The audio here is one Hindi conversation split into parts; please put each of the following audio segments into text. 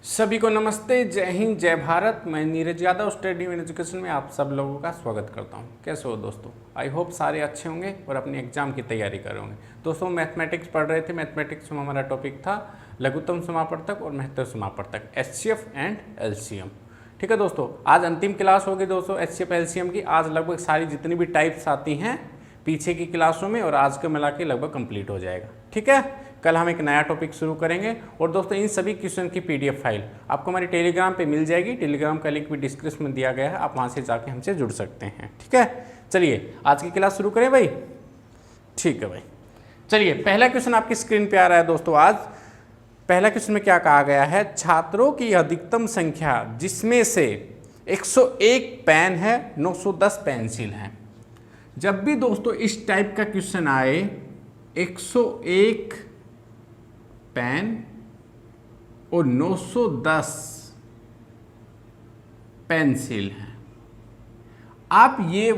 सभी को नमस्ते, जय हिंद, जय भारत। मैं Neeraj Yadav study in education में आप सब लोगों का स्वागत करता हूं। कैसे हो दोस्तों? आई होप सारे अच्छे होंगे और अपने एग्जाम की तैयारी कर रहे होंगे। दोस्तों मैथमेटिक्स पढ़ रहे थे। मैथमेटिक्स में हमारा टॉपिक था लघुत्तम समापवर्तक और महत्तम समापवर्तक, एचसीएफ एंड एलसीएम। ठीक है दोस्तों, आज अंतिम क्लास होगी दोस्तों एचसीएफ एलसीएम की। आज लगभग सारी जितनी भी टाइप्स आती हैं पीछे की क्लासों में और आज के मिला के लगभग कंप्लीट हो जाएगा। ठीक है, कल हम एक नया टॉपिक शुरू करेंगे। और दोस्तों इन सभी क्वेश्चन की पीडीएफ फाइल आपको हमारी टेलीग्राम पे मिल जाएगी। टेलीग्राम का लिंक भी डिस्क्रिप्शन में दिया गया है, आप वहाँ से जाके हमसे जुड़ सकते हैं। ठीक है, चलिए आज की क्लास शुरू करें भाई। ठीक है भाई, चलिए पहला क्वेश्चन आपकी स्क्रीन पे आ रहा है दोस्तों। आज पहला क्वेश्चन में क्या कहा गया है, छात्रों की अधिकतम संख्या जिसमें से 101 पेन है, 910 पेंसिल हैं। जब भी दोस्तों इस टाइप का क्वेश्चन आए 101 पेन और 910 पेंसिल हैं, आप ये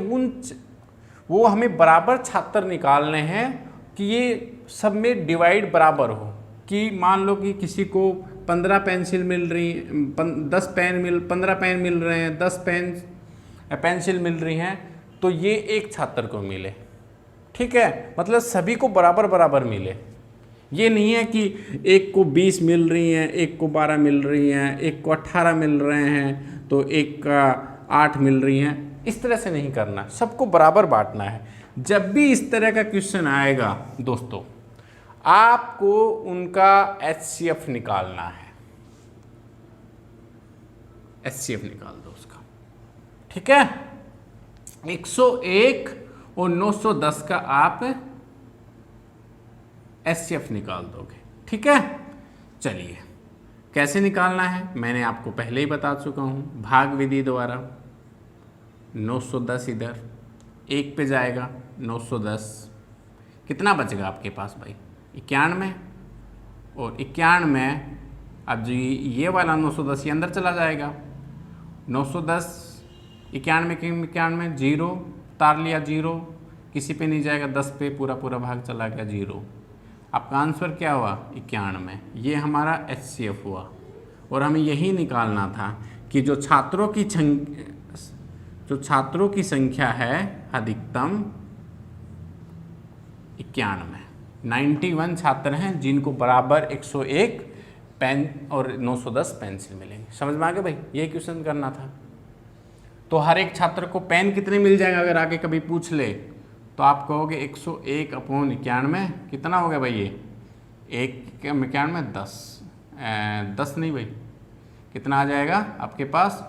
वो हमें बराबर छात्र निकालने हैं कि ये सब में डिवाइड बराबर हो। कि मान लो कि किसी को 15 पेंसिल मिल रही, 15 पेन मिल रहे हैं, 10 पेंसिल मिल रही हैं, तो ये एक छात्र को मिले। ठीक है, मतलब सभी को बराबर बराबर मिले। ये नहीं है कि एक को 20 मिल रही हैं, एक को 12 मिल रही हैं, एक को 18 मिल रहे हैं, तो एक का 8 मिल रही हैं। इस तरह से नहीं करना, सबको बराबर बांटना है। जब भी इस तरह का क्वेश्चन आएगा दोस्तों, आपको उनका एचसीएफ निकालना है। एचसीएफ निकाल दो उसका। ठीक है, 101 और 910 का आप एचसीएफ निकाल दोगे। ठीक है, चलिए कैसे निकालना है मैंने आपको पहले ही बता चुका हूँ। भाग विधि द्वारा 910 इधर 1 पे जाएगा, 910 कितना बचेगा आपके पास भाई? 91। और 91 अब जो ये वाला 910 ये अंदर चला जाएगा। 910 91 के 91 जीरो तार लिया, जीरो किसी पे नहीं जाएगा, 10 पे पूरा पूरा भाग चला गया, जीरो। आपका आंसर क्या हुआ? 91। ये हमारा एचसीएफ हुआ। और हमें यही निकालना था कि जो छात्रों की संख्या है अधिकतम 91, 91 छात्र हैं जिनको बराबर 101 पेन और 910 पेंसिल मिलेंगे। समझ में आ गया भाई? ये क्वेश्चन करना था। तो हर एक छात्र को पेन कितने मिल जाएंगे अगर आगे कभी पूछ ले तो आप कहोगे 101/91 कितना हो गया भाई? ये 1/91 10 नहीं भाई, कितना आ जाएगा आपके पास?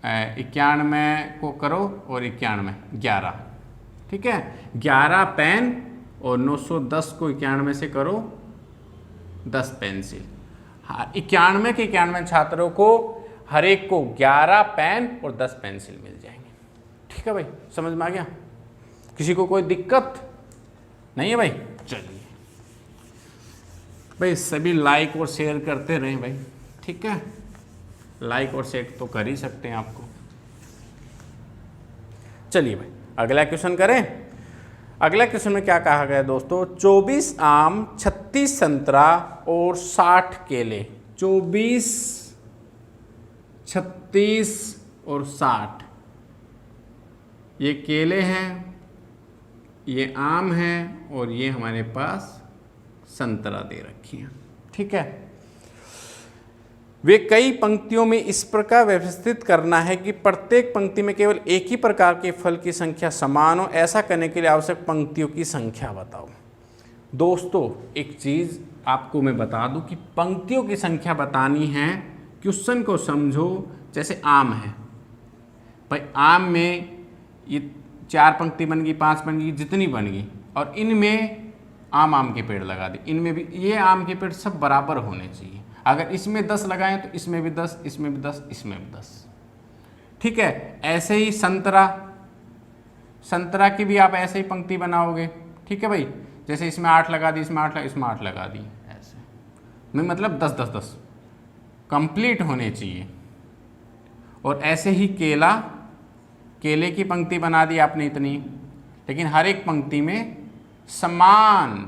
91 को करो और 91 11। ठीक है, 11 पेन और 910 को 91 से करो 10 पेंसिल। हाँ, 91 के 91 छात्रों को हर एक को 11 पेन और 10 पेंसिल मिल जाएंगे। ठीक है भाई, समझ में आ गया? किसी को कोई दिक्कत नहीं है भाई? चलिए भाई सभी लाइक और शेयर करते रहें भाई। ठीक है, लाइक और शेयर तो कर ही सकते हैं आपको। चलिए भाई अगला क्वेश्चन करें। अगला क्वेश्चन में क्या कहा गया दोस्तों, 24 आम, 36 संतरा और 60 केले। 24, 36 और 60 ये केले हैं, ये आम हैं और ये हमारे पास संतरा दे रखी है। ठीक है, वे कई पंक्तियों में इस प्रकार व्यवस्थित करना है कि प्रत्येक पंक्ति में केवल एक ही प्रकार के फल की संख्या समान हो। ऐसा करने के लिए आवश्यक पंक्तियों की संख्या बताओ। दोस्तों एक चीज़ आपको मैं बता दूं कि पंक्तियों की संख्या बतानी है। क्वेश्चन को समझो, जैसे आम है भाई, आम में ये 4 पंक्ति बन गई, 5 बन गई, जितनी बन गई, और इनमें आम के पेड़ लगा दी। इनमें भी ये आम के पेड़ सब बराबर होने चाहिए। अगर इसमें 10 लगाएं तो इसमें भी 10, इसमें भी 10, इसमें भी 10। ठीक है, ऐसे ही संतरा की भी आप ऐसे ही पंक्ति बनाओगे। ठीक है भाई, जैसे इसमें 8 लगा दी, इसमें 8 लगा, इसमें 8 लगा दी, ऐसे में मतलब 10 10 10 कंप्लीट होने चाहिए। और ऐसे ही केले की पंक्ति बना दी आपने इतनी, लेकिन हर एक पंक्ति में समान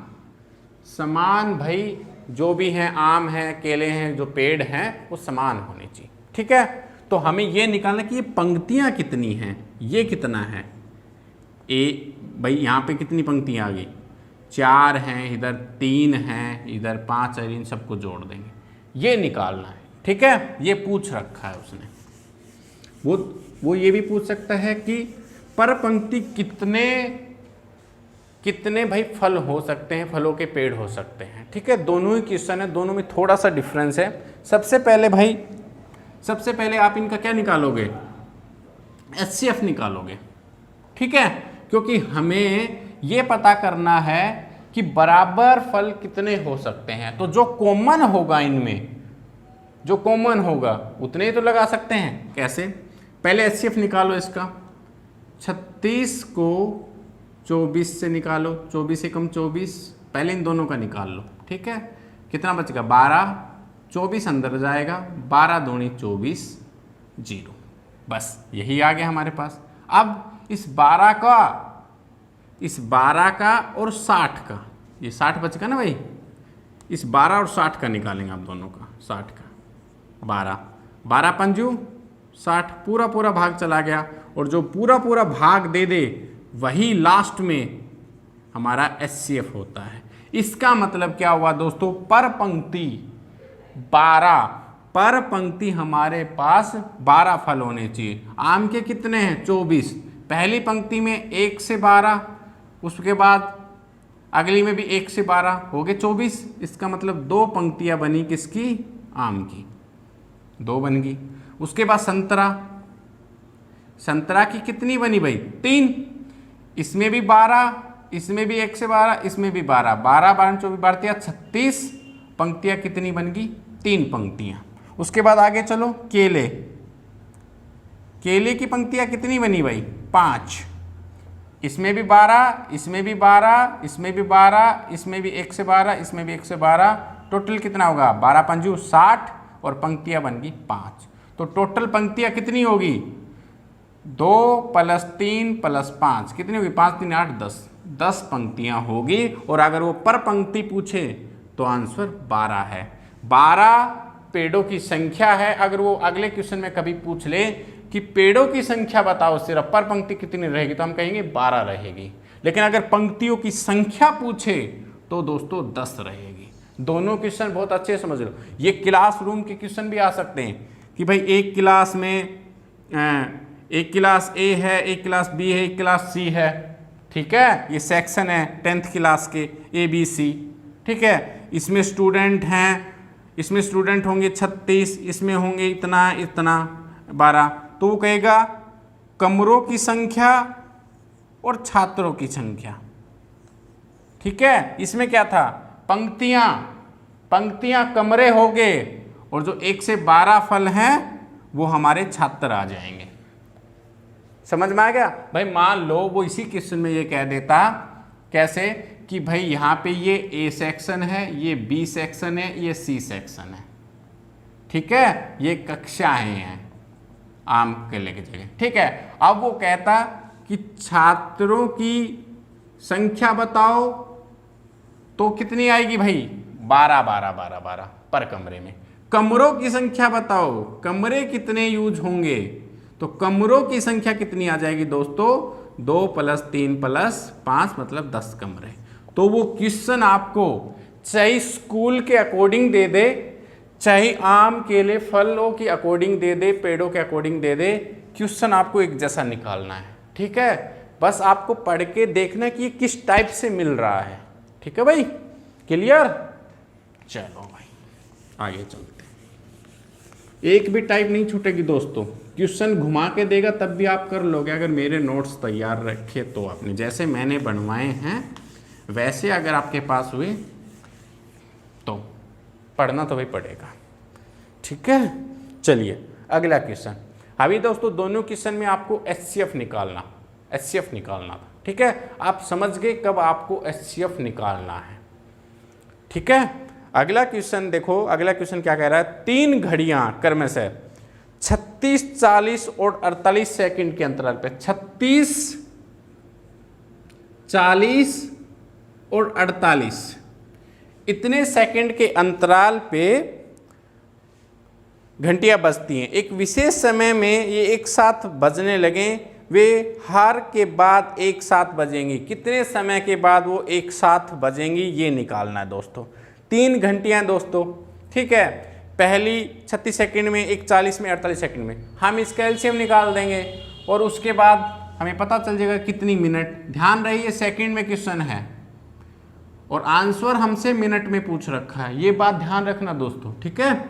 भाई जो भी हैं, आम हैं, केले हैं, जो पेड़ हैं वो समान होने चाहिए। ठीक है, तो हमें ये निकालना कि ये पंक्तियां कितनी हैं, ये कितना है। भाई यहाँ पे कितनी पंक्तियां आ गई, 4 हैं, इधर 3 हैं, इधर 5 है, इन सबको जोड़ देंगे, ये निकालना है। ठीक है, ये पूछ रखा है उसने। वो ये भी पूछ सकता है कि पर पंक्ति कितने भाई फल हो सकते हैं, फलों के पेड़ हो सकते हैं। ठीक है, दोनों ही क्वेश्चन है, दोनों में थोड़ा सा डिफरेंस है। सबसे पहले आप इनका क्या निकालोगे, HCF निकालोगे। ठीक है, क्योंकि हमें ये पता करना है कि बराबर फल कितने हो सकते हैं। तो जो कॉमन होगा, इनमें जो कॉमन होगा उतने ही तो लगा सकते हैं। कैसे, पहले HCF निकालो इसका। 36 को 24 से निकालो, 24 से कम 24, पहले इन दोनों का निकाल लो। ठीक है, कितना बचेगा, 12, 24 अंदर जाएगा, 12 दूनी 24, 0। बस यही आ गया हमारे पास। अब इस 12 का और 60 का, ये 60 बचेगा ना भाई, इस 12 और 60 का निकालेंगे आप दोनों का। 60 का 12 पंजू 60, पूरा भाग चला गया, और जो पूरा भाग दे दे वही लास्ट में हमारा HCF होता है। इसका मतलब क्या हुआ दोस्तों, पर पंक्ति 12, पर पंक्ति हमारे पास 12 फल होने चाहिए। आम के कितने हैं, 24, पहली पंक्ति में 1 से 12, उसके बाद अगली में भी 1 से 12, हो गए 24। इसका मतलब 2 पंक्तियां बनी किसकी, आम की, 2 बन गई। उसके बाद संतरा की कितनी बनी भाई, 3, इसमें भी 12, इसमें भी 1 से 12, इसमें भी 12, 12 12 24 12 36 पंक्तियां कितनी बन गई, 3 पंक्तियां। उसके बाद आगे चलो, केले की पंक्तियां कितनी बनी भाई, 5, इसमें भी 12, इसमें भी 12, इसमें भी 12, इसमें भी 1 से 12, इसमें भी 1 से 12, टोटल कितना होगा, 12 पंजू 60, और पंक्तियां बन गई 5। तो टोटल पंक्तियां कितनी होगी, 2 + 3 + 5 कितनी होगी, 5 3 8 10 पंक्तियां होगी। और अगर वो पर पंक्ति पूछे तो आंसर 12 है। 12 पेड़ों की संख्या है। अगर वो अगले क्वेश्चन में कभी पूछ ले कि पेड़ों की संख्या बताओ सिर्फ, पर पंक्ति कितनी रहेगी, तो हम कहेंगे 12 रहेगी। लेकिन अगर पंक्तियों की संख्या पूछे तो दोस्तों 10 रहेगी। दोनों क्वेश्चन बहुत अच्छे समझ लो। ये क्लासरूम के क्वेश्चन भी आ सकते हैं कि भाई एक क्लास में एक क्लास A है, एक क्लास B है, एक क्लास C है। ठीक है, ये सेक्शन है 10th क्लास के ABC। ठीक है, इसमें स्टूडेंट हैं, इसमें स्टूडेंट होंगे 36, इसमें होंगे इतना 12। तो वो कहेगा कमरों की संख्या और छात्रों की संख्या। ठीक है, इसमें क्या था, पंक्तियां कमरे हो गए, और जो 1 से 12 फल हैं वो हमारे छात्र आ जाएंगे। समझ में आ गया भाई। मान लो वो इसी क्वेश्चन में ये कह देता, कैसे कि भाई यहाँ पे ये A सेक्शन है, ये B सेक्शन है, ये C सेक्शन है। ठीक है, ये कक्षाएं हैं आम केले की जगह। ठीक है, अब वो कहता कि छात्रों की संख्या बताओ, तो कितनी आएगी भाई, 12 12 12 12 पर कमरे में। कमरों की संख्या बताओ, कमरे कितने यूज होंगे, तो कमरों की संख्या कितनी आ जाएगी दोस्तों, 2 + 3 + 5 मतलब 10 कमरे। तो वो क्वेश्चन आपको चाहे स्कूल के अकॉर्डिंग दे दे, चाहे आम केले फलों के अकॉर्डिंग दे दे, पेड़ों के अकॉर्डिंग दे दे, क्वेश्चन आपको एक जैसा निकालना है। ठीक है, बस आपको पढ़ के देखना कि ये किस टाइप से मिल रहा है। ठीक है भाई, क्लियर। चलो भाई आगे चलते हैं। एक भी टाइप नहीं छूटेगी दोस्तों, क्वेश्चन घुमा के देगा तब भी आप कर लोगे। अगर मेरे नोट्स तैयार रखे तो आपने, जैसे मैंने बनवाए हैं वैसे अगर आपके पास हुए तो पढ़ना तो भाई पड़ेगा। ठीक है, चलिए अगला क्वेश्चन। अभी दोस्तों दोनों क्वेश्चन में आपको HCF निकालना था। ठीक है, आप समझ गए कब आपको HCF निकालना है। ठीक है, अगला क्वेश्चन देखो, अगला क्वेश्चन क्या कह रहा है, 3 घड़ियां क्रमशः 36 40 और 48 सेकंड के अंतराल पे, 36 40 और 48 इतने सेकंड के अंतराल पे घंटियां बजती हैं। एक विशेष समय में ये एक साथ बजने लगें, वे हार के बाद एक साथ बजेंगी। कितने समय के बाद वो एक साथ बजेंगी ये निकालना है दोस्तों। 3 घंटियां दोस्तों, ठीक है। पहली 36 सेकंड में, एक 40 में, 48 सेकंड में। हम इसका एलसीएम निकाल देंगे और उसके बाद हमें पता चल जाएगा कितनी मिनट। ध्यान रही ये सेकंड में क्वेश्चन है और आंसर हमसे मिनट में पूछ रखा है, ये बात ध्यान रखना दोस्तों, ठीक है।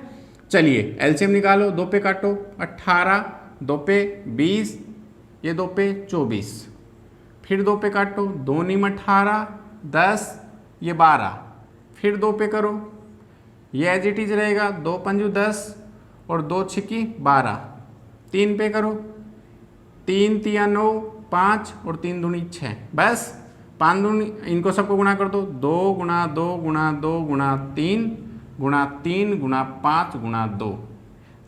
चलिए एलसीएम निकालो। 2 पे काटो 18, 2 पे 20, ये 2 पे 24, फिर 2 पे काटो, 2 नीम 18, 10, ये 12, फिर 2 पे करो, ये एज इट इज रहेगा। 2 पंजू 10 और 2 छिकी 12, 3 पे करो, 3 तिया 9, 5 और 3 दूनी 6, बस 5 दूनी, इनको सबको गुणा कर दो। 2 गुणा 2 गुणा 2 गुणा 3 गुणा 3 गुणा 5 गुणा 2।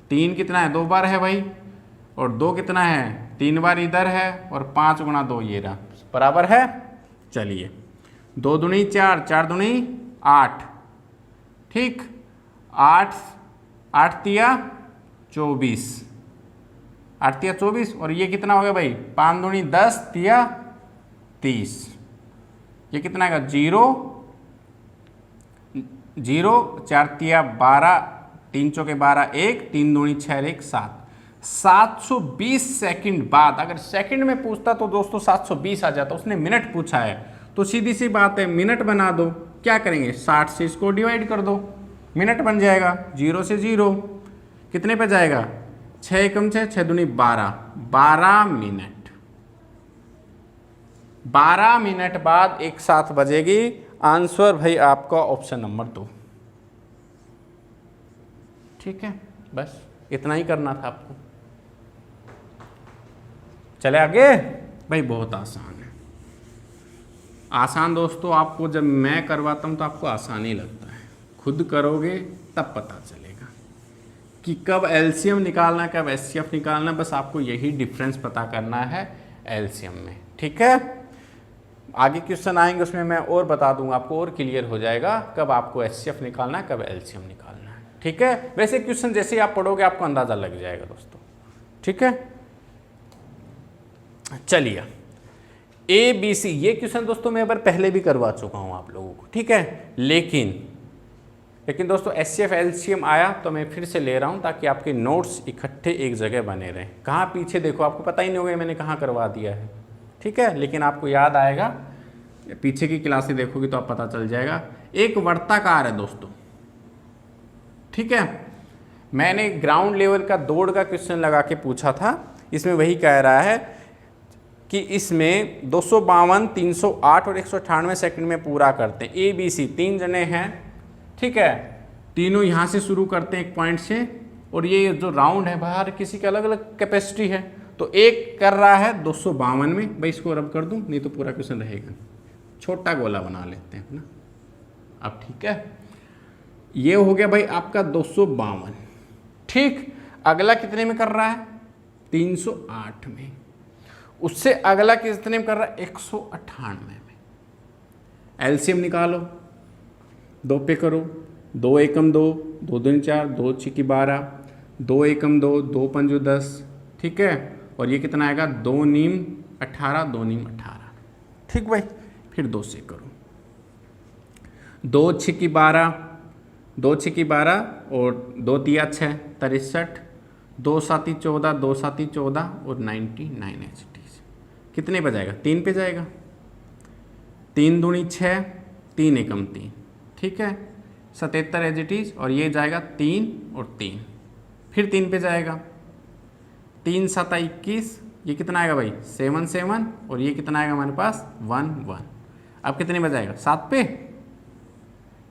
3 कितना है? 2 बार है भाई, और 2 कितना है? 3 बार इधर है, और 5 गुणा 2 ये रहा, बराबर है। चलिए 2 दूनी 4, 4 दूनी 8, ठीक। 8 तिया 24, 8 तिया 24, और ये कितना हो गया भाई? 5 दूनी 10 तिया 30, ये कितना आएगा? 0 0, 4 तिया 12, 3 चौके 12, 1, 3 दूनी 6, 1, 7। 720 सेकंड बाद, अगर सेकंड में पूछता तो दोस्तों 720 आ जाता, उसने मिनट पूछा है तो सीधी सी बात है मिनट बना दो। क्या करेंगे? 60 से इसको डिवाइड कर दो, मिनट बन जाएगा। 0 से 0 कितने पे जाएगा? 6 एकम 6, 6 दूनी 12, 12 मिनट। 12 मिनट बाद एक साथ बजेगी। आंसर भाई आपका ऑप्शन नंबर 2, ठीक है। बस इतना ही करना था आपको। चले आगे भाई, बहुत आसान है। आसान दोस्तों, आपको जब मैं करवाता हूं तो आपको आसान ही लगता है, खुद करोगे तब पता चलेगा कि कब एलसीएम निकालना है, कब एचसीएफ निकालना है। बस आपको यही डिफरेंस पता करना है एलसीएम में, ठीक है। आगे क्वेश्चन आएंगे उसमें मैं और बता दूंगा आपको, और क्लियर हो जाएगा कब आपको एचसीएफ निकालना है, कब एलसीएम निकालना है, ठीक है। वैसे क्वेश्चन जैसे ही आप पढ़ोगे आपको अंदाजा लग जाएगा दोस्तों, ठीक है। चलिए ABC, ये क्वेश्चन दोस्तों मैं एक बार पहले भी करवा चुका हूं आप लोगों को, ठीक है। लेकिन दोस्तों एचसीएफ एलसीएम आया तो मैं फिर से ले रहा हूं ताकि आपके नोट्स इकट्ठे एक जगह बने रहें। कहाँ पीछे देखो, आपको पता ही नहीं होगा मैंने कहाँ करवा दिया है, ठीक है। लेकिन आपको याद आएगा, पीछे की क्लासें देखोगे तो आप पता चल जाएगा। एक वर्ताकार है दोस्तों, ठीक है। मैंने ग्राउंड लेवल का दौड़ का क्वेश्चन लगा के पूछा था, इसमें वही कह रहा है कि इसमें 252, 308 और 198 सेकंड में पूरा करते हैं। ABC 3 जने हैं, ठीक है। तीनों यहाँ से शुरू करते हैं एक पॉइंट से, और ये जो राउंड है बाहर किसी की अलग अलग कैपेसिटी है, तो एक कर रहा है 252 में। भाई इसको रब कर दूं, नहीं तो पूरा क्वेश्चन रहेगा। छोटा गोला बना लेते हैं ना अब, ठीक है। ये हो गया भाई आपका 252, ठीक। अगला कितने में कर रहा है? 308 में। उससे अगला कितने में कर रहा है? 198 में। एलसीएम निकालो, 2 पे करो, 2 एकम 2, 2 दूनी 4, 2 छिकी 12, 2 एकम 2, 2 पंजू 10, ठीक है। और ये कितना आएगा? 2 नीम 18, 2 नीम 18, ठीक भाई। फिर 2 से करो, 2 छिकी 12, 2 छिकी 12 और 2 तिया 6, 63, 2 साती 14, 2 साती 14 और 99 एच। कितने पे जाएगा? 3 पे जाएगा। 3 दूनी 6, 3 एकम 3, ठीक है। 77 एज इट इज, और ये जाएगा 3 और 3, फिर 3 पे जाएगा। 3 7 21, ये कितना आएगा भाई? 7 7, और ये कितना आएगा हमारे पास? 1 1। अब कितने पे जाएगा? 7 पे।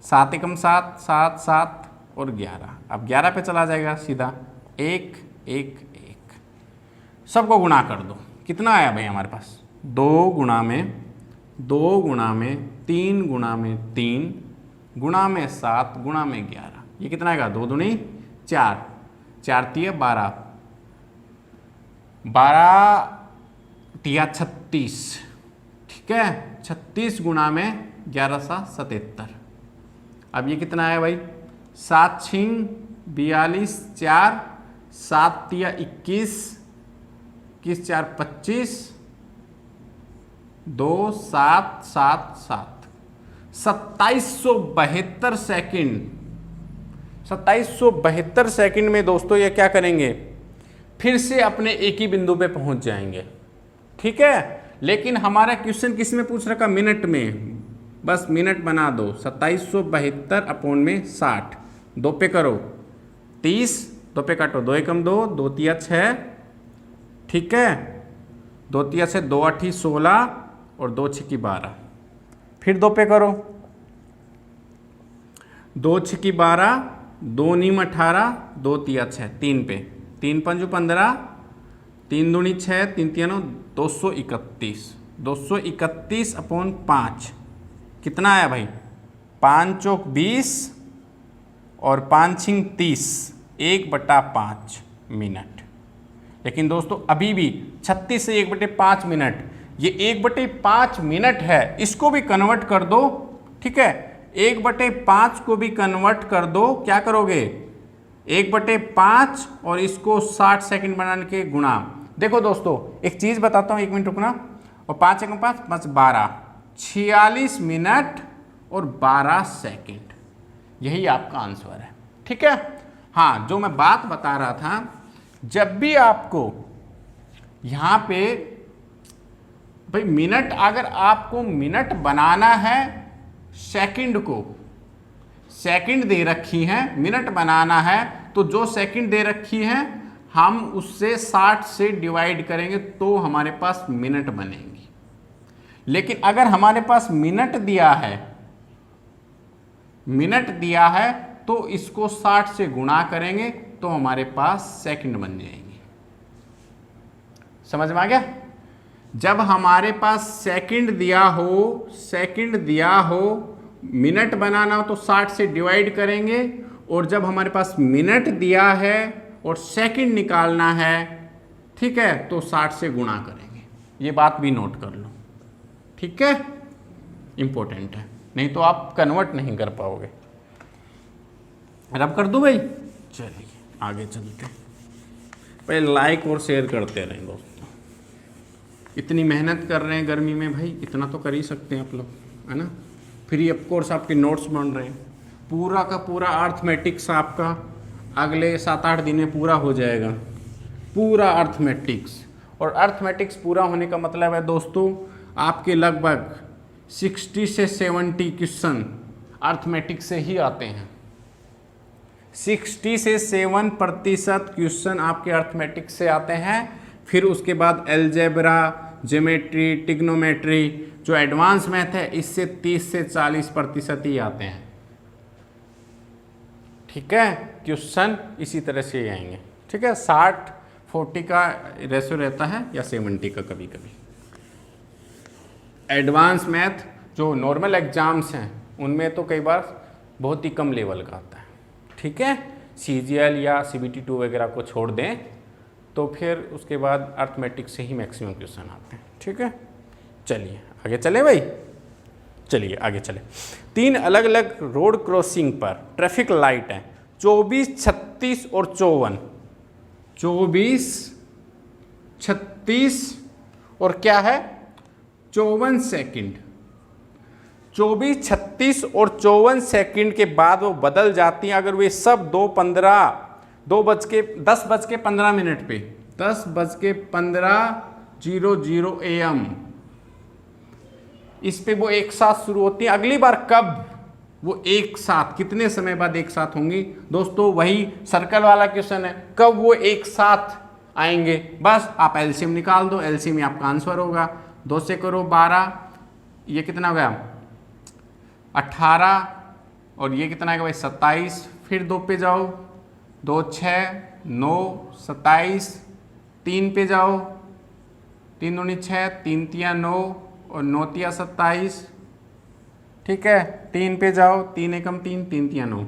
7 एकम 7, 7 7 और 11। अब 11 पे चला जाएगा सीधा। 1 1 1, सबको गुणा कर दो। कितना आया भाई हमारे पास? 2 गुणा में 2 गुणा में 3 गुणा में 3 गुणा में 7 गुणा में 11, ये कितना आएगा? 2 दूनी 4, 4 तिया 12, 12 तिया 36, ठीक है। 36 गुणा में 11 सा 77, अब ये कितना आया भाई, 7 छिंग 42, 4 7 तिया 21, 21 4 25, 2 7 7 7, 2772 सेकंड। 2772 सेकंड में दोस्तों ये क्या करेंगे, फिर से अपने एक ही बिंदु पे पहुंच जाएंगे। ठीक है, लेकिन हमारा क्वेश्चन किस में पूछ रखा, मिनट में, बस मिनट बना दो। 2772 अपॉन में 60, 2 पे करो 30, 2 पे काटो 2 एकम 2, 2 तिया 6, ठीक है, 2 तिया 6, 2 8 16 और 2 6 12, फिर 2 पे करो 2 6 12, 2 नीम 18, 2 तिया 6, 3 पे 3 पंजू 15, 3 दूनी 6, 3 तिया 9, 231, 231 अपॉन 5 कितना आया भाई, 5 चौक 20 और 5 छिंग 30, 1/5 मिनट। लेकिन दोस्तों अभी भी 36 से 1/5 मिनट, ये 1/5 मिनट है, इसको भी कन्वर्ट कर दो। ठीक है, 1/5 को भी कन्वर्ट कर दो, क्या करोगे, 1/5 और इसको 60 सेकंड बनाने के गुणा। देखो दोस्तों एक चीज़ बताता हूँ, 1 मिनट रुकना, और 5 एकम 5 5 12, 46 मिनट और 12 सेकंड, यही आपका आंसर है। ठीक है, हाँ जो मैं बात बता रहा था, जब भी आपको यहाँ पे भाई मिनट, अगर आपको मिनट बनाना है, सेकंड को सेकंड दे रखी है, मिनट बनाना है, तो जो सेकंड दे रखी है हम उससे 60 से डिवाइड करेंगे तो हमारे पास मिनट बनेंगी। लेकिन अगर हमारे पास मिनट दिया है तो इसको 60 से गुणा करेंगे तो हमारे पास सेकंड बन जाएंगे। समझ में आ गया? जब हमारे पास सेकंड दिया हो, मिनट बनाना हो तो 60 से डिवाइड करेंगे, और जब हमारे पास मिनट दिया है और सेकंड निकालना है, ठीक है, तो 60 से गुणा करेंगे। ये बात भी नोट कर लो, ठीक है, इंपॉर्टेंट है, नहीं तो आप कन्वर्ट नहीं कर पाओगे। रब कर दूं भाई, चलिए आगे चलते हैं। पहले लाइक और शेयर करते रहें दोस्तों, इतनी मेहनत कर रहे हैं गर्मी में भाई, इतना तो कर ही सकते हैं आप लोग, है ना। फ्री ऑफ कोर्स आपके नोट्स बन रहे हैं, पूरा का पूरा अर्थमेटिक्स आपका अगले 7-8 दिन में पूरा हो जाएगा, पूरा अर्थमेटिक्स। और अर्थमेटिक्स पूरा होने का मतलब है दोस्तों, आपके लगभग 60 से 70 क्वेश्चन अर्थमेटिक्स से ही आते हैं। 60 से 7% क्वेश्चन आपके अर्थमेटिक्स से आते हैं। फिर उसके बाद अलजेब्रा, ज्योमेट्री, ट्रिग्नोमेट्री, जो एडवांस मैथ है, इससे 30 से 40% ही आते हैं। ठीक है, क्वेश्चन इसी तरह से ही आएंगे। ठीक है, 60-40 का रेशो रहता है या 70 का कभी कभी। एडवांस मैथ जो नॉर्मल एग्जाम्स हैं उनमें तो कई बार बहुत ही कम लेवल का आता है। ठीक है, CGL या CBT 2 वगैरह को छोड़ दें तो फिर उसके बाद अर्थमेटिक्स से ही मैक्सिमम क्वेश्चन आते हैं। ठीक है, चलिए आगे चले भाई, चलिए आगे चले। 3 अलग अलग रोड क्रॉसिंग पर ट्रैफिक लाइट हैं, 24, 36 और 54। 24, 36 और क्या है 54 सेकंड। 24, 36 और 54 सेकंड के बाद वो बदल जाती हैं। अगर वे सब 10:15 पे 10:15 AM इस पे वो एक साथ शुरू होती है। अगली बार कब वो एक साथ, कितने समय बाद एक साथ होंगी दोस्तों, वही सर्कल वाला क्वेश्चन है, कब वो एक साथ आएंगे। बस आप एलसीएम निकाल दो, एलसीएम में आपका आंसर होगा। 2 से करो 12, ये कितना हो गया 18, और ये कितना आएगा भाई 27। फिर 2 पे जाओ, 2 6 9 27। 3 पे जाओ, 3 दूनी 6, 3 तिया 9 और 9 तिया 27। ठीक है, 3 पे जाओ, 3 एकम 3, 3 तिया 9,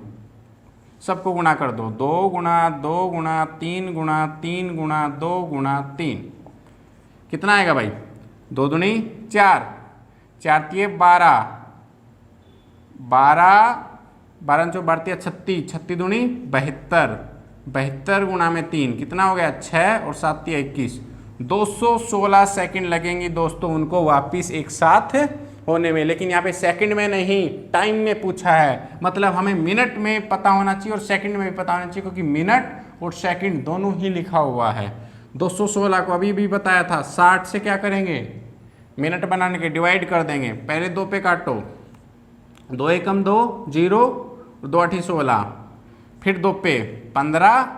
सबको गुणा कर दो। 2 गुणा 2 गुणा 3 गुणा 3 गुणा 2 गुणा 3, कितना आएगा भाई 2 दूनी 4, 4 तिये 12, 12 12 चौ 32 36, 36 दूनी 72, 72 गुणा में 3 कितना हो गया 6 और 7 21, 216 सेकंड लगेंगे दोस्तों उनको वापिस एक साथ होने में। लेकिन यहाँ पे सेकंड में नहीं, टाइम में पूछा है, मतलब हमें मिनट में पता होना चाहिए और सेकंड में भी पता होना चाहिए, क्योंकि मिनट और सेकंड दोनों ही लिखा हुआ है। 216 को अभी भी बताया था, 60 से क्या करेंगे, मिनट बनाने के डिवाइड कर देंगे, पहले 2 पे काटो, 2 एकम 2 0, 2 8 16, फिर 2 पे 15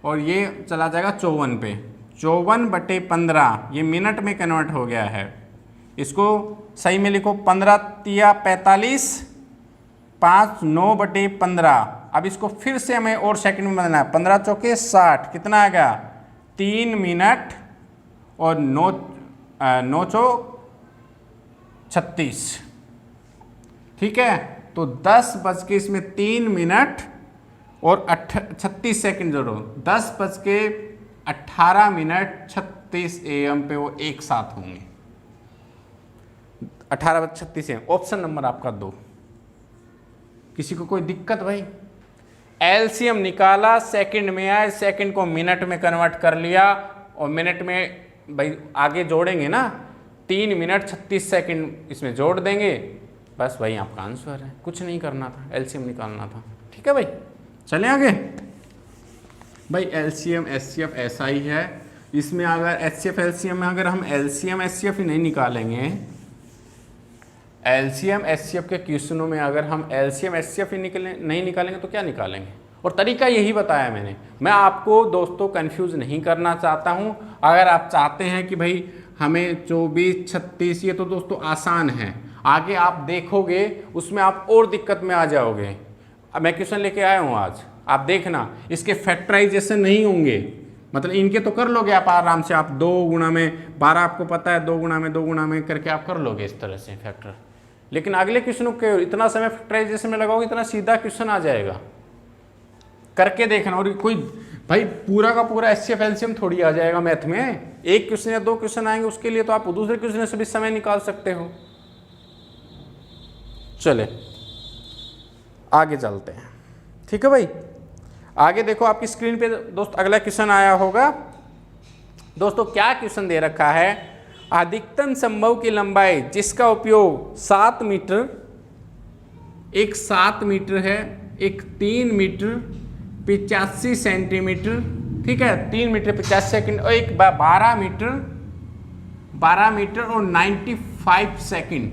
और ये चला जाएगा 54 पे, 54/15 ये मिनट में कन्वर्ट हो गया है। इसको सही में लिखो, 15 तिया 45, 5 9/15। अब इसको फिर से हमें और सेकंड में बदलना है, 15 चौके 60 कितना आ गया 3 मिनट और 9 चौक 36, ठीक है। तो 10 बज के इसमें 3 मिनट और 36 सेकंड जोड़ो, 10 बज के 18 मिनट 36 AM पे वो एक साथ होंगे, 18 बज 36 AM। ऑप्शन नंबर आपका 2। किसी को कोई दिक्कत भाई? एलसीएम निकाला, सेकंड में आए, सेकंड को मिनट में कन्वर्ट कर लिया और मिनट में भाई आगे जोड़ेंगे ना, 3 मिनट 36 सेकंड इसमें जोड़ देंगे, बस वही आपका आंसर है, कुछ नहीं करना था, एलसीएम निकालना था। ठीक है भाई, चलें आगे। भाई एलसीएम एचसीएफ ऐसा ही है, इसमें अगर एचसीएफ एलसीएम में अगर हम एलसीएम एचसीएफ ही नहीं निकालेंगे, एलसीएम एचसीएफ के क्वेश्चनों में अगर हम एलसीएम एचसीएफ ही नहीं निकालेंगे तो क्या निकालेंगे? और तरीका यही बताया मैंने, मैं आपको दोस्तों कंफ्यूज नहीं करना चाहता हूं। अगर आप चाहते हैं कि भाई हमें 24 36, ये तो दोस्तों आसान है, आगे आप देखोगे उसमें आप और दिक्कत में आ जाओगे। अब मैं क्वेश्चन लेके आया हूँ आज, आप देखना, इसके फैक्टराइजेशन नहीं होंगे, मतलब इनके तो कर लोगे आप आराम से, आप 2 गुणा में 12 आपको पता है, 2 गुणा में 2 गुणा में करके आप कर लोगे इस तरह से फैक्टर। लेकिन अगले क्वेश्चनों के इतना समय फैक्टराइजेशन में लगाओगे, इतना सीधा क्वेश्चन आ जाएगा, करके देखना। और कोई भाई पूरा का पूरा एचसीएफ एलसीएम थोड़ी आ जाएगा मैथ में, एक क्वेश्चन या 2 क्वेश्चन आएंगे, उसके लिए तो आप दूसरे क्वेश्चन से भी समय निकाल सकते हो। चले आगे चलते हैं, ठीक है भाई। आगे देखो आपकी स्क्रीन पे दोस्त अगला क्वेश्चन आया होगा। दोस्तों क्या क्वेश्चन दे रखा है, अधिकतम संभव की लंबाई जिसका उपयोग 7 मीटर, एक 7 मीटर है, एक 3 मीटर 85 सेंटीमीटर, ठीक है, 3 मीटर 50 सेकंड और एक 12 मीटर और 95 सेकंड,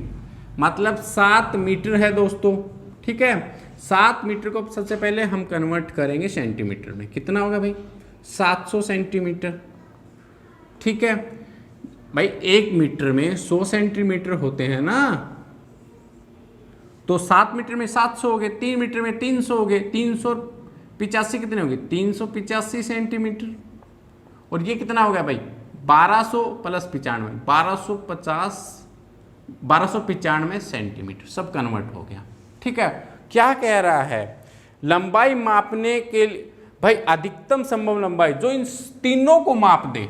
मतलब 7 मीटर है दोस्तों, ठीक है। 7 मीटर को सबसे पहले हम कन्वर्ट करेंगे सेंटीमीटर में, कितना होगा भाई 700 सेंटीमीटर, ठीक है भाई। 1 मीटर में 100 सेंटीमीटर होते हैं ना, तो 7 मीटर में 700 हो गए, 3 मीटर में 300 हो गए, 385 कितने हो गए 385 सेंटीमीटर, और ये कितना हो गया भाई 1200 प्लस 95 1295 सेंटीमीटर, सब कन्वर्ट हो गया, ठीक है। क्या कह रहा है, लंबाई मापने के लिए भाई अधिकतम संभव लंबाई जो इन तीनों को माप दे,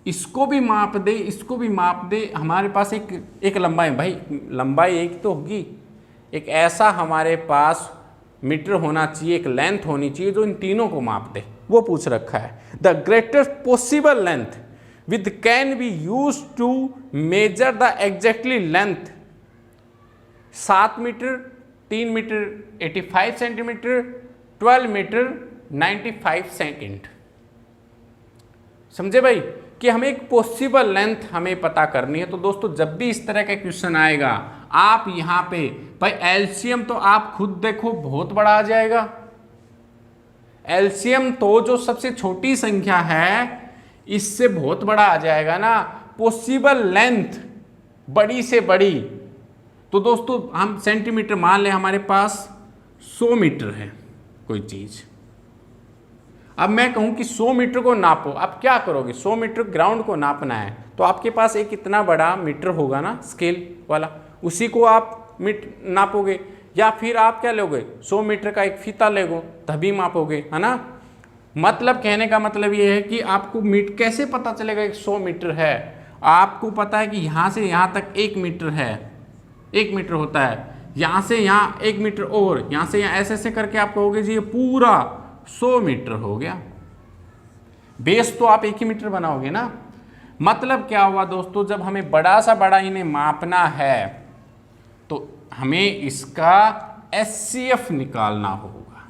इसको भी माप दे, इसको भी माप दे, हमारे पास एक लंबाई, भाई लंबाई एक तो होगी, एक ऐसा हमारे पास मीटर होना चाहिए, एक लेंथ होनी चाहिए जो इन तीनों को माप दे, वो पूछ रखा है। The greatest possible length with can be use to measure the exactly length 7 metre, 3 metre 85 centimetre, 12 metre 95 second. समझे भाई कि हमें एक पॉसिबल लेंथ हमें पता करनी है। तो दोस्तों जब भी इस तरह का क्वेश्चन आएगा, आप यहाँ पे भाई एलसीएम तो आप खुद देखो बहुत बड़ा आ जाएगा, एलसीएम तो जो सबसे छोटी संख्या है इससे बहुत बड़ा आ जाएगा ना, पॉसिबल लेंथ बड़ी से बड़ी। तो दोस्तों हम सेंटीमीटर मान लें, हमारे पास 100 मीटर है कोई चीज, अब मैं कहूं कि 100 मीटर को नापो, आप क्या करोगे, 100 मीटर ग्राउंड को नापना है, तो आपके पास एक इतना बड़ा मीटर होगा ना स्केल वाला, उसी को आप नापोगे, या फिर आप क्या लोगे 100 मीटर का एक फीता लेगो तभी मापोगे, है ना। मतलब कहने का मतलब ये है कि आपको कैसे पता चलेगा कि 100 मीटर है, आपको पता है कि यहाँ से यहाँ तक 1 मीटर है, 1 मीटर होता है, यहाँ से यहाँ 1 मीटर और यहाँ से यहाँ ऐसे ऐसे करके आप कहोगे जी ये पूरा 100 मीटर हो गया। बेस तो आप 1 ही मीटर बनाओगे ना। मतलब क्या हुआ दोस्तों, जब हमें बड़ा सा बड़ा इन्हें मापना है तो हमें इसका एचसीएफ निकालना होगा।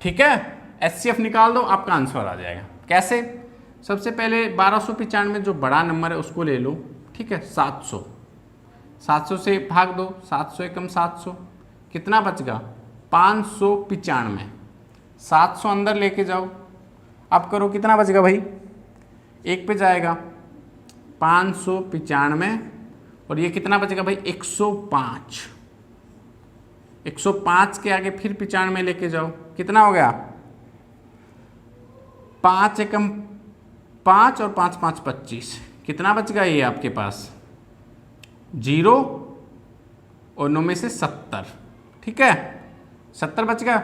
ठीक है, एचसीएफ निकाल दो, आपका आंसर आ जाएगा। कैसे? सबसे पहले 1295 जो बड़ा नंबर है उसको ले लो। ठीक है, 700 से भाग दो, 700 एकम 700, कितना बच गया? 595। 700 अंदर लेके जाओ, अब करो, कितना बच गया भाई? 1 पे जाएगा 595 और ये कितना बचेगा भाई? 105। 105 के आगे फिर 95 लेके जाओ, कितना हो गया? 5 एकम 5 और 5 5 25, कितना बच गया ये आपके पास? 0 और 9 में से 70। ठीक है, 70 बच गया।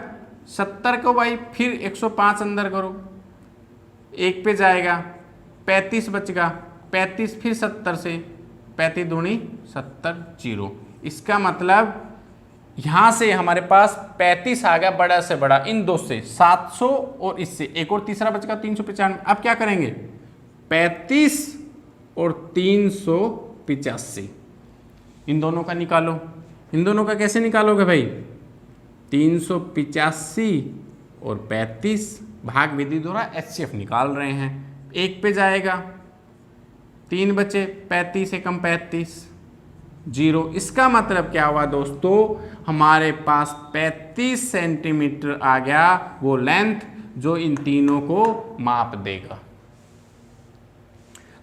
70 को भाई फिर 105 अंदर करो, 1 पे जाएगा 35 बच गया। 35 फिर 70 से, 35 दूनी 70, 0। इसका मतलब यहाँ से हमारे पास 35 आ गया बड़ा से बड़ा, इन दो से 700 और इससे एक और तीसरा बच गया 395। अब क्या करेंगे? 35 और 385 इन दोनों का निकालो। इन दोनों का कैसे निकालोगे भाई? 385 और 35 भाग विधि द्वारा एचसीएफ निकाल रहे हैं। 1 पे जाएगा, 3 बचे, 35 एकम 35, 0। इसका मतलब क्या हुआ दोस्तों, हमारे पास 35 सेंटीमीटर आ गया वो लेंथ जो इन तीनों को माप देगा।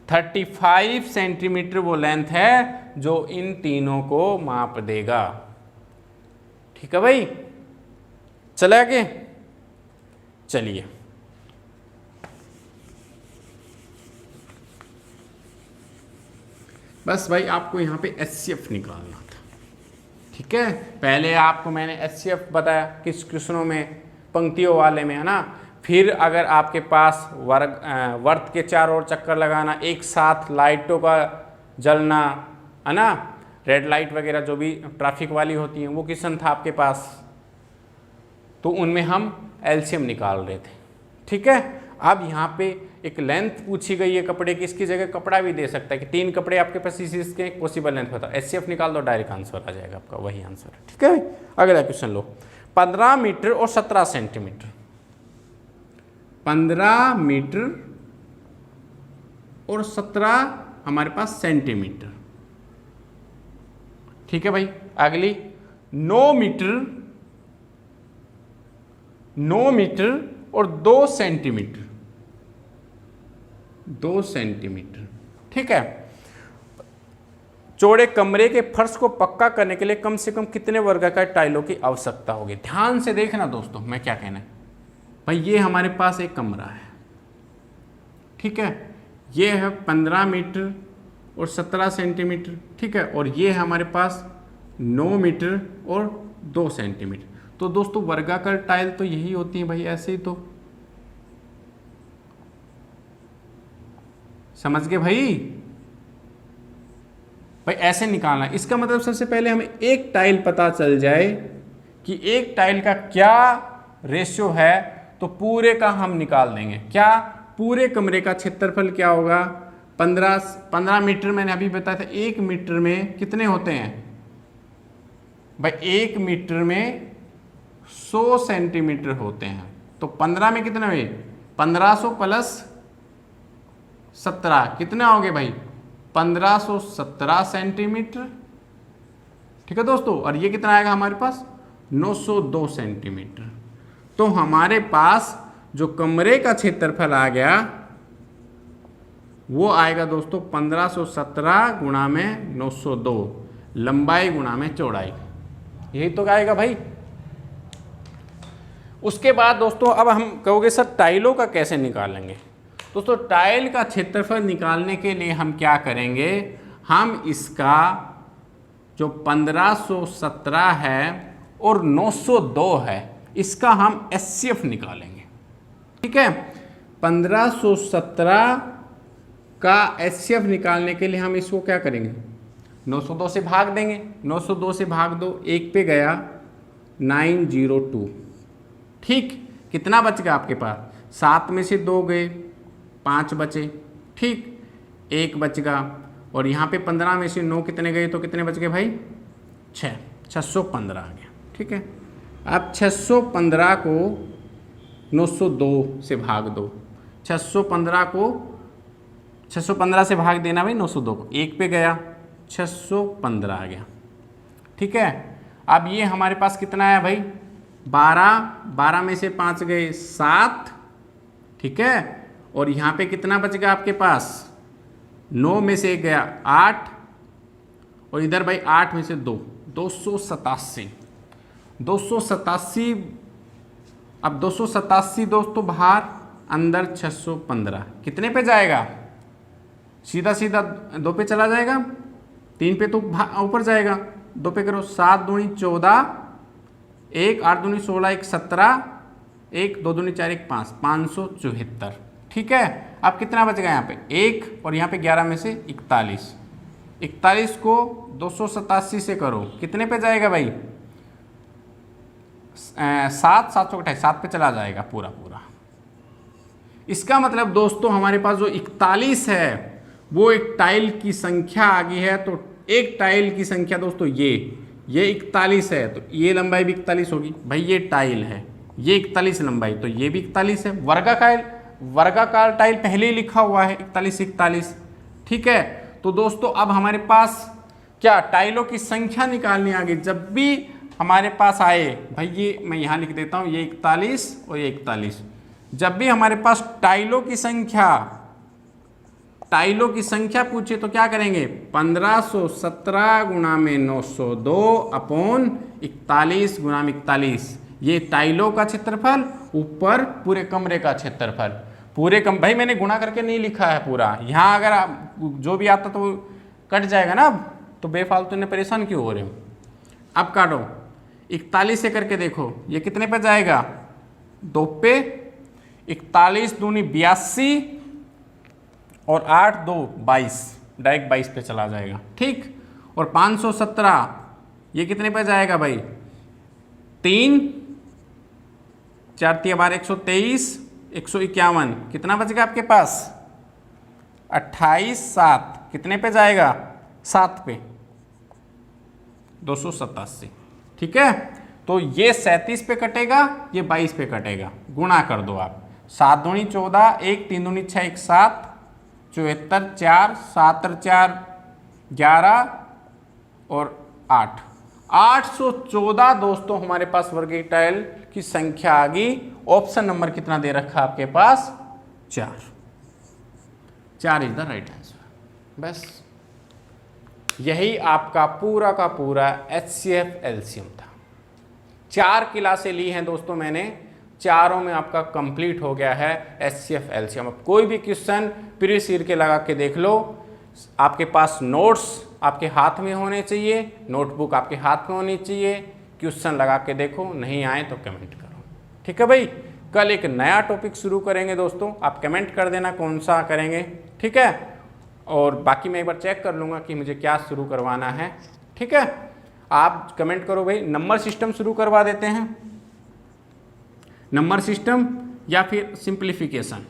35 सेंटीमीटर वो लेंथ है जो इन तीनों को माप देगा। ठीक है भाई, चले आगे। चलिए, बस भाई आपको यहाँ पे एचसीएफ निकालना था। ठीक है, पहले आपको मैंने एचसीएफ बताया किस क्वेश्चनों में, पंक्तियों वाले में, है ना। फिर अगर आपके पास वर्त के चारों ओर चक्कर लगाना, एक साथ लाइटों का जलना, है ना, रेड लाइट वगैरह जो भी ट्रैफिक वाली होती हैं, वो क्वेश्चन था आपके पास, तो उनमें हम एलसीएम निकाल रहे थे। ठीक है, अब यहाँ पे एक लेंथ पूछी गई है कपड़े की, इसकी जगह कपड़ा भी दे सकता है कि 3 कपड़े आपके पास इसके पॉसिबल लेंथ बताओ, एचसीएफ निकाल दो, डायरेक्ट आंसर आ जाएगा आपका, वही आंसर है। ठीक है, अगला क्वेश्चन लो। 15 मीटर और 17 सेंटीमीटर। 15 मीटर और 17 हमारे पास सेंटीमीटर। ठीक है भाई, अगली 9 मीटर और 2 सेंटीमीटर। 2 सेंटीमीटर। ठीक है, चौड़े कमरे के फर्श को पक्का करने के लिए कम से कम कितने वर्गाकार टाइलों की आवश्यकता होगी? ध्यान से देखना दोस्तों, मैं क्या कहना है भाई। ये हमारे पास एक कमरा है, ठीक है, ये है 15 मीटर और 17 सेंटीमीटर। ठीक है, और ये है हमारे पास 9 मीटर और 2 सेंटीमीटर। तो दोस्तों वर्गाकार टाइल तो यही होती है भाई, ऐसे ही तो समझ गए भाई। भाई ऐसे निकालना, इसका मतलब सबसे पहले हमें एक टाइल पता चल जाए कि एक टाइल का क्या रेशियो है, तो पूरे का हम निकाल देंगे। क्या? पूरे कमरे का क्षेत्रफल क्या होगा? 15 मीटर मैंने अभी बताया था। 1 मीटर में कितने होते हैं भाई? 1 मीटर में 100 सेंटीमीटर होते हैं। तो 15 में कितने हुए? 1500 प्लस 17 कितने हो गए भाई? 1517 सेंटीमीटर। ठीक है दोस्तों, और ये कितना आएगा हमारे पास? 902 सेंटीमीटर। तो हमारे पास जो कमरे का क्षेत्रफल आ गया वो आएगा दोस्तों 1517 गुणा में 902, लंबाई गुणा में चौड़ाई, यही तो आएगा भाई। उसके बाद दोस्तों अब हम कहोगे सर टाइलों का कैसे निकालेंगे? दोस्तों टाइल का क्षेत्रफल निकालने के लिए हम क्या करेंगे, हम इसका जो 1517 है और 902 है, इसका हम एचसीएफ निकालेंगे। ठीक है, 1517 का एचसीएफ निकालने के लिए हम इसको क्या करेंगे? 902 से भाग देंगे, 902 से भाग दो, एक पे गया 902। ठीक, कितना बच गया आपके पास? 7 में से 2 गए, 5 बचे। ठीक, 1 बच गया। और यहाँ पे 15 में से 9 कितने गए, तो कितने बच गए भाई? 6, 615 आ गया। ठीक है, अब 615 को 902 से भाग दो। 615 को 615 से भाग देना भाई 902 को, एक पे गया 615 आ गया। ठीक है, अब ये हमारे पास कितना आया भाई? 12, 12 में से 5 गए 7। ठीक है, और यहाँ पे कितना बच गया आपके पास? 9 में से 1 गया 8, और इधर भाई 8 में से 2, 287। 287, अब 287 दोस्तों बाहर, अंदर 615, कितने पे जाएगा? सीधा सीधा 2 पे चला जाएगा, 3 पे तो ऊपर जाएगा, 2 पे करो, 7 दूनी 14, 1 8 दूनी 16, 1 17, 1 2 दूनी 4, 1 5, 574। ठीक है, अब कितना बच गया यहाँ पे? 1, और यहाँ पे 11 में से 41। 41 को 287 से करो, कितने पे जाएगा भाई? 7 728, 7 पे चला जाएगा पूरा पूरा। इसका मतलब दोस्तों हमारे पास जो 41 है वो एक टाइल की संख्या आ गई है। तो एक टाइल की संख्या दोस्तों ये 41 है, तो ये लंबाई भी 41 होगी भाई। ये टाइल है, ये 41 लंबाई, तो ये भी 41 है। वर्गाकार टाइल पहले ही लिखा हुआ है 41 41। ठीक है, तो दोस्तों अब हमारे पास क्या टाइलों की संख्या निकालनी आ गई। जब भी हमारे पास आए भाई, ये मैं यहाँ लिख देता हूँ, ये 41 और ये 41, जब भी हमारे पास टाइलों की संख्या पूछे तो क्या करेंगे? 1517 गुणा में 902 अपॉन 41 गुणा में 41। ये टाइलों का क्षेत्रफल, ऊपर पूरे कमरे का क्षेत्रफल। भाई मैंने गुणा करके नहीं लिखा है पूरा, यहाँ अगर आप जो भी आता तो कट जाएगा ना। अब तो बेफालतू ने परेशान क्यों हो रहे हो? अब काटो, 41 से करके देखो, ये कितने पे जाएगा? 2 पे। 41 दूनी 82, और 8 2 22, डायरेक्ट 22 पे चला जाएगा। ठीक, और 517 ये कितने पे जाएगा भाई? 3 4 3 12 123, 151, कितना बच गया आपके पास? 28 7, कितने पे जाएगा? 7 पे, 287। ठीक है, तो ये 37 पे कटेगा, ये 22 पे कटेगा। गुणा कर दो आप, 7 दूनी 14, 1 3 दूनी 6, 1 7, 74 4, 7 4 11 और 8, 814 दोस्तों हमारे पास वर्गीय टाइल की संख्या आ गई। ऑप्शन नंबर कितना दे रखा है आपके पास? 4 इज द राइट आंसर। बस यही आपका पूरा का पूरा HCF एलसीएम था। 4 क्लासें ली हैं दोस्तों मैंने, चारों में आपका कंप्लीट हो गया है HCF एलसीएम। अब कोई भी क्वेश्चन प्रीवियस ईयर के लगा के देख लो। आपके पास नोट्स आपके हाथ में होने चाहिए, नोटबुक आपके हाथ में होनी चाहिए। क्वेश्चन लगा के देखो, नहीं आए तो कमेंट करो। ठीक है भाई, कल एक नया टॉपिक शुरू करेंगे दोस्तों, आप कमेंट कर देना कौन सा करेंगे। ठीक है, और बाकी मैं एक बार चेक कर लूँगा कि मुझे क्या शुरू करवाना है। ठीक है, आप कमेंट करो भाई। नंबर सिस्टम शुरू करवा देते हैं, नंबर सिस्टम या फिर सिंप्लीफिकेशन।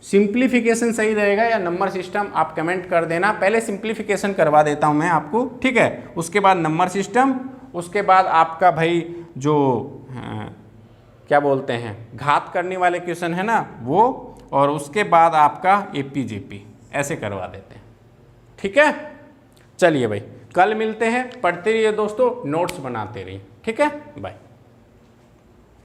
सिंप्लीफिकेशन सही रहेगा या नंबर सिस्टम, आप कमेंट कर देना। पहले सिंप्लीफिकेशन करवा देता हूं मैं आपको, ठीक है, उसके बाद नंबर सिस्टम, उसके बाद आपका भाई जो क्या बोलते हैं घात करने वाले क्वेश्चन है ना वो, और उसके बाद आपका APJP ऐसे करवा देते हैं। ठीक है, चलिए भाई कल मिलते हैं। पढ़ते रहिए दोस्तों, नोट्स बनाते रहिए। ठीक है, बाय।